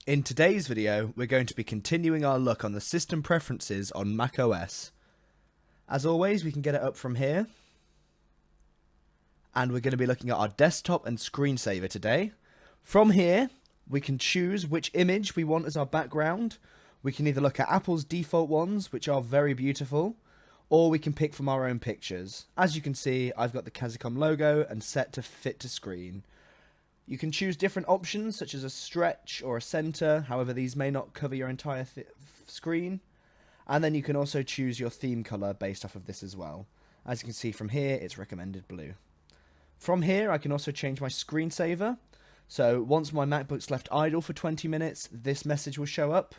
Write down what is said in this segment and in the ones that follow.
In today's video, we're going to be continuing our look on the system preferences on macOS. As always, we can get it up from here. And we're going to be looking at our desktop and screensaver today. From here, we can choose which image we want as our background. We can either look at Apple's default ones, which are very beautiful, or we can pick from our own pictures. As you can see, I've got the Kazzitips logo and set to fit to screen. You can choose different options such as a stretch or a center, however these may not cover your entire screen. And then you can also choose your theme color based off of this as well. As you can see from here, it's recommended blue. From here I can also change my screensaver. So once my MacBook's left idle for 20 minutes, this message will show up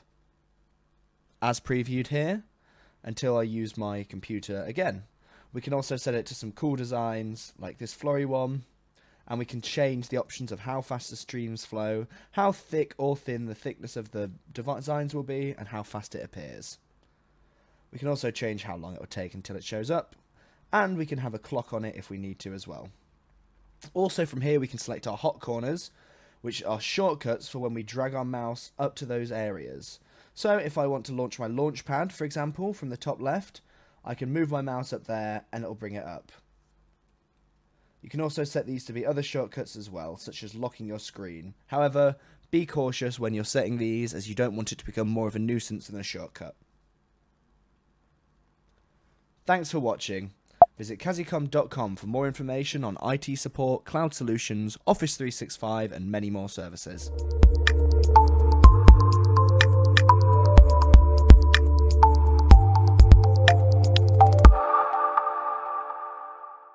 as previewed here until I use my computer again. We can also set it to some cool designs like this flory one. And we can change the options of how fast the streams flow, how thick or thin the thickness of the designs will be, and how fast it appears. We can also change how long it will take until it shows up, and we can have a clock on it if we need to as well. Also from here we can select our hot corners, which are shortcuts for when we drag our mouse up to those areas. So if I want to launch my launchpad, for example, from the top left, I can move my mouse up there and it will bring it up. You can also set these to be other shortcuts as well, such as locking your screen. However, be cautious when you're setting these, as you don't want it to become more of a nuisance than a shortcut. Thanks for watching. Visit Kazzitips.com for more information on IT support, cloud solutions, Office 365 and many more services.